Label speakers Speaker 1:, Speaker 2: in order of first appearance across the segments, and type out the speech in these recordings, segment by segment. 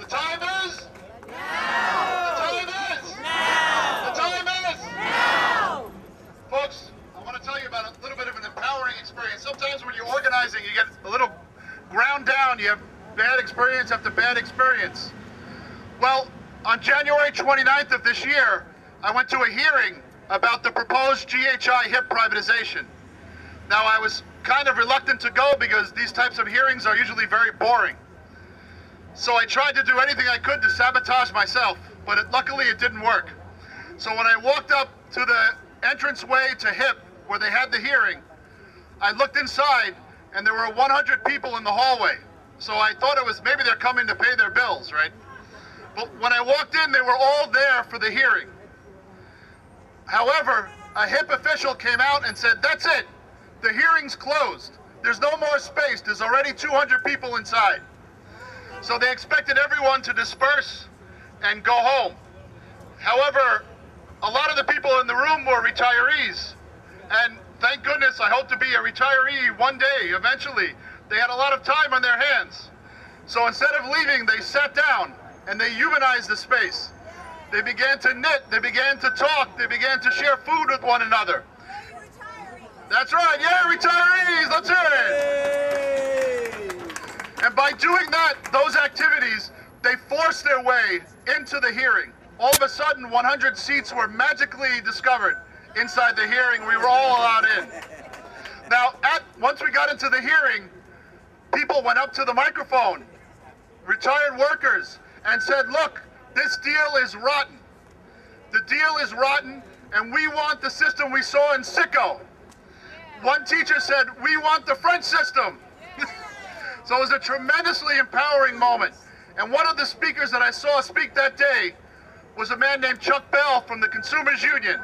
Speaker 1: time is? Now! The time is?
Speaker 2: Now!
Speaker 1: The time is?
Speaker 2: Now!
Speaker 1: Folks, I want to tell you about a little bit of an empowering experience. Sometimes when you're organizing, you get a little ground down. You have bad experience after bad experience. Well, on January 29th of this year, I went to a hearing about the proposed GHI HIP privatization. Now, I was kind of reluctant to go because these types of hearings are usually very boring. So I tried to do anything I could to sabotage myself, but luckily it didn't work. So when I walked up to the entranceway to HIP, where they had the hearing, I looked inside and there were 100 people in the hallway. So I thought it was maybe they're coming to pay their bills, right? But when I walked in, they were all there for the hearing. However, a HIP official came out and said, "That's it. The hearing's closed. There's no more space. There's already 200 people inside." So they expected everyone to disperse and go home. However, a lot of the people in the room were retirees. And thank goodness, I hope to be a retiree one day, eventually. They had a lot of time on their hands. So instead of leaving, they sat down and they humanized the space. They began to knit, they began to talk, they began to share food with one another. That's right, yeah, retirees, let's hear it. And by doing that, those activities, they forced their way into the hearing. All of a sudden, 100 seats were magically discovered inside the hearing. We were all allowed in. Now, once we got into the hearing, people went up to the microphone, retired workers, and said, "Look, this deal is rotten. The deal is rotten, and we want the system we saw in Sicko." One teacher said, "We want the French system." So it was a tremendously empowering moment. And one of the speakers that I saw speak that day was a man named Chuck Bell from the Consumers Union.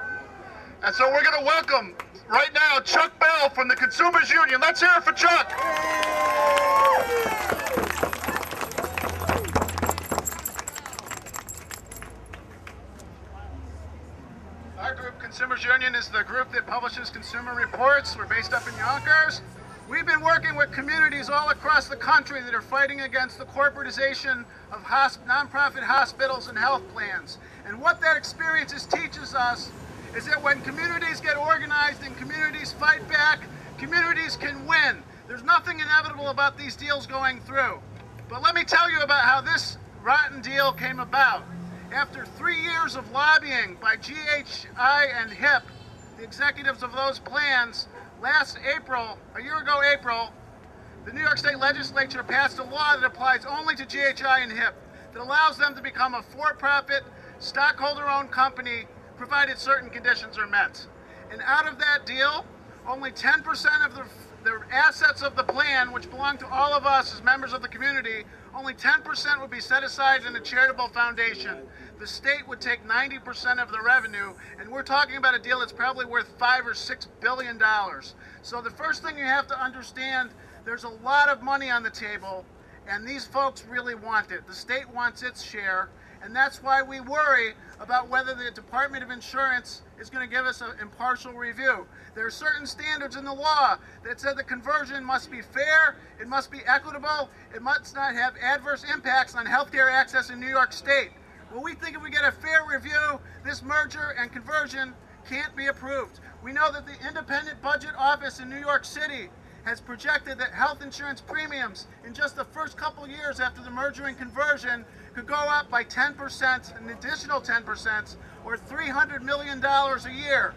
Speaker 1: And so we're going to welcome right now Chuck Bell from the Consumers Union. Let's hear it for Chuck. Our group, Consumers Union, is the group that publishes Consumer Reports. We're based up in Yonkers. We've been working with communities all across the country that are fighting against the corporatization of nonprofit hospitals and health plans. And what that experience teaches us is that when communities get organized and communities fight back, communities can win. There's nothing inevitable about these deals going through. But let me tell you about how this rotten deal came about. After 3 years of lobbying by GHI and HIP, the executives of those plans, last April, a year ago April, the New York State Legislature passed a law that applies only to GHI and HIP, that allows them to become a for-profit, stockholder-owned company, provided certain conditions are met. And out of that deal, only 10% of the assets of the plan, which belong to all of us as members of the community, only 10% would be set aside in a charitable foundation. The state would take 90% of the revenue, and we're talking about a deal that's probably worth $5 or $6 billion. So the first thing you have to understand, there's a lot of money on the table, and these folks really want it. The state wants its share, and that's why we worry about whether the Department of Insurance is going to give us an impartial review. There are certain standards in the law that said the conversion must be fair, it must be equitable, it must not have adverse impacts on healthcare access in New York State. Well, we think if we get a fair review, this merger and conversion can't be approved. We know that the Independent Budget Office in New York City has projected that health insurance premiums in just the first couple years after the merger and conversion could go up by 10%, an additional 10%, or $300 million a year.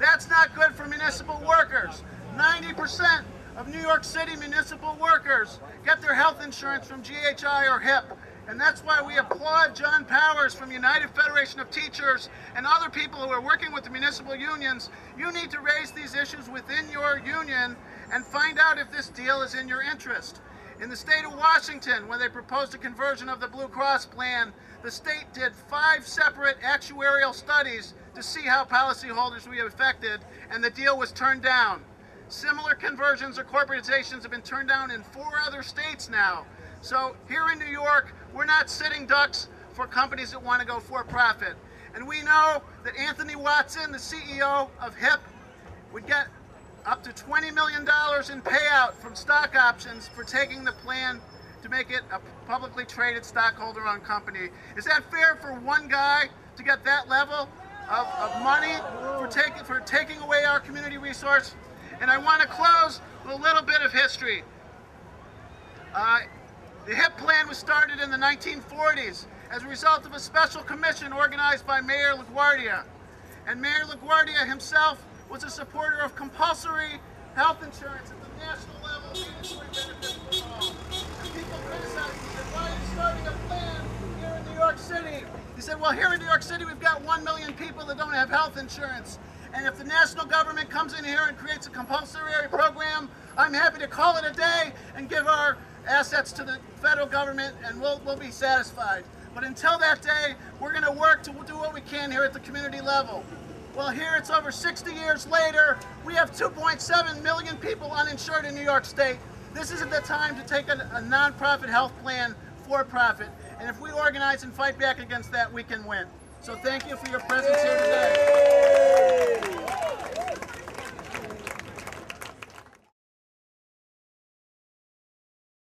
Speaker 1: That's not good for municipal workers. 90% of New York City municipal workers get their health insurance from GHI or HIP. And that's why we applaud John Powers from United Federation of Teachers and other people who are working with the municipal unions. You need to raise these issues within your union and find out if this deal is in your interest. In the state of Washington, when they proposed a conversion of the Blue Cross plan, the state did 5 separate actuarial studies to see how policyholders would be affected, and the deal was turned down. Similar conversions or corporatizations have been turned down in 4 other states now. So here in New York, we're not sitting ducks for companies that want to go for profit. And we know that Anthony Watson, the CEO of HIP, would get up to $20 million in payout from stock options for taking the plan to make it a publicly traded stockholder-owned company. Is that fair for one guy to get that level of money for taking away our community resource? And I want to close with a little bit of history. The HIP plan was started in the 1940s as a result of a special commission organized by Mayor LaGuardia. And Mayor LaGuardia himself was a supporter of compulsory health insurance at the national level, mandatory benefits for all. And people criticized him and said, why are you starting a plan here in New York City? He said, well, here in New York City we've got 1 million people that don't have health insurance. And if the national government comes in here and creates a compulsory program, I'm happy to call it a day and give our assets to the federal government, and we'll be satisfied. But until that day, we're going to work to do what we can here at the community level. Well, here it's over 60 years later. We have 2.7 million people uninsured in New York State. This isn't the time to take a nonprofit health plan for profit. And if we organize and fight back against that, we can win. So thank you for your presence here today.